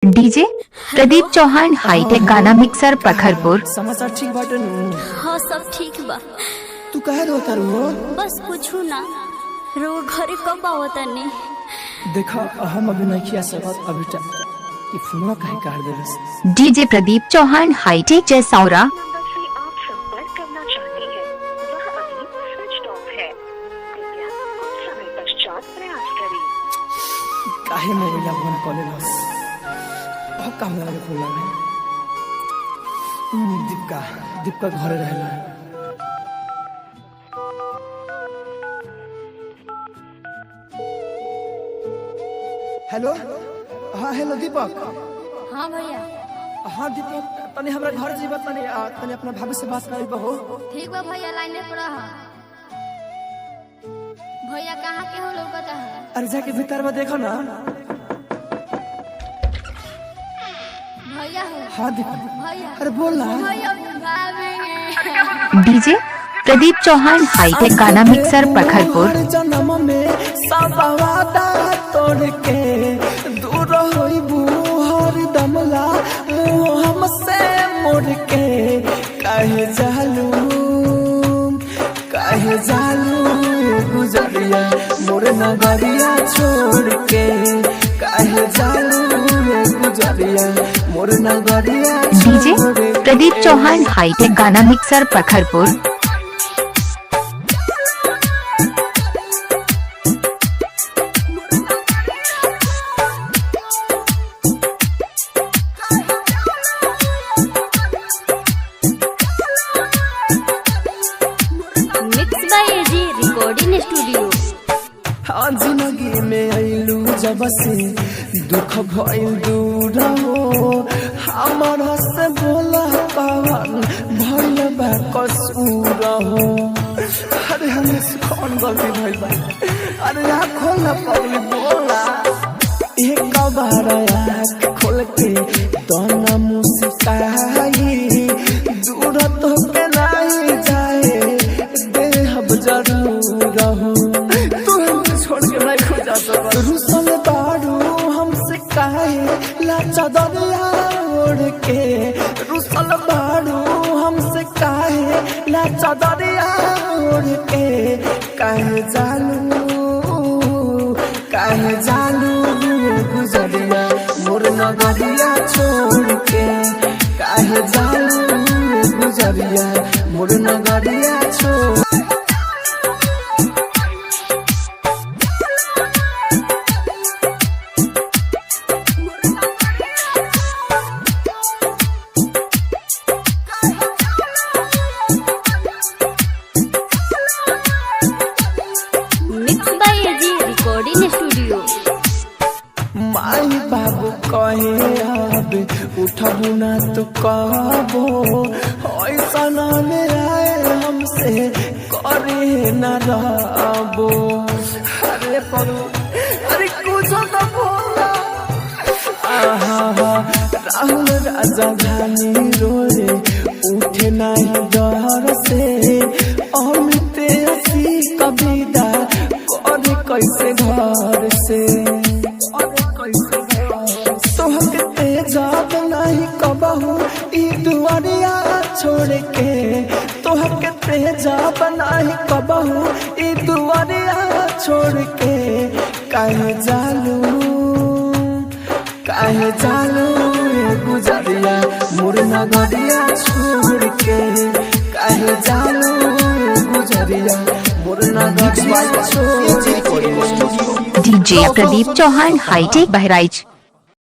DJ Pradeep Chauhan hi tech गाना mixer Pakharpur. समाचार ठीक बाटे नु? हाँ सब ठीक बा। तू काहे रोता रो? बस पूछू ना रो घरे कब आवता ने? देखा हम अभी नहीं किया सकत अभी तक ये फोन काहे काट देलस। DJ Pradeep Chauhan hi tech Jaisaura. आप संपर्क करना चाहते हैं वह अभी स्विच ऑफ है, कृपया कुछ समय पश्चात प्रयास करें। काहे मोबाइल फोन कॉलेलस अब काम लगे फोन लगे। दीपका घरे रहला। हेलो हाँ हेलो दीपक। हाँ भैया। हाँ दीपक तने हमरा घर जीवा तने अपना भाभी से बात कर बहो। ठीक बा भैया लाइन पर रह। भैया कहाँ के हो लोग बता है? अरे जाके भीतर में देखो ना। भैया हो। हाँ दीपक भैया अरे बोल ना। भैया भागेंगे। डीजे प्रदीप चौहान हाईटेक गाना मिक्सर पखरपुर। जन्म में सब वादा तोड़ के दूर होइबू हर दमला मुँह हमसे मोड़ के काहे जालू गुजरिया मोर नगरिया छोड़ के काहे जालू गुजरिया मोर नगरिया। डीजे प्रदीप चौहान हाईटेक गाना mixer Pakharpur. Mix by AG recording studio. हाँ जिंदगी में आइलू जब से दुख भइल दूर हो हमारा से बोला पावन भइल बा कसूर हो। अरे हमने कौन गलती भइल बा? अरे आँखों ना पगली बोला एक बार आँख खोल के दोनों मुस्काई दूर तो के नहीं जाए देहब जरूर हो। छोड़ के नहीं खो जा सकता। रुसल बाड़ू हमसे काहे लाचा दरिया ओढ़ के रुसल बाड़ू हमसे काहे लाचा दरिया ओढ़ के काहे जालू गुजरिया मोर नगरिया छोड़ के काहे जालू गुजरिया मोर नगरिया छोड़। Mix by AG recording studio. माई बाबू कहे अब उठबू ना तो कहबो ऐसा न आए हमसे करे न रहबो। अरे पगलू अरे कुछ तो बोला। राहुल राजा धानी रोए उठे नहीं डर से अमित ऐसी कविता करे कैसे घर से तोहके तेजाब नहीं कबहू ई दुआरिया छोड़ के तोहके तेजाब नहीं कबहू ई दुआरिया छोड़ के काहे जालू गुजरिया मोर नगरिया छोड़ के काहे जालू गुजरिया मोर नगरिया छोड़ के। DJ Pradeep Chauhan hitech Bahraich.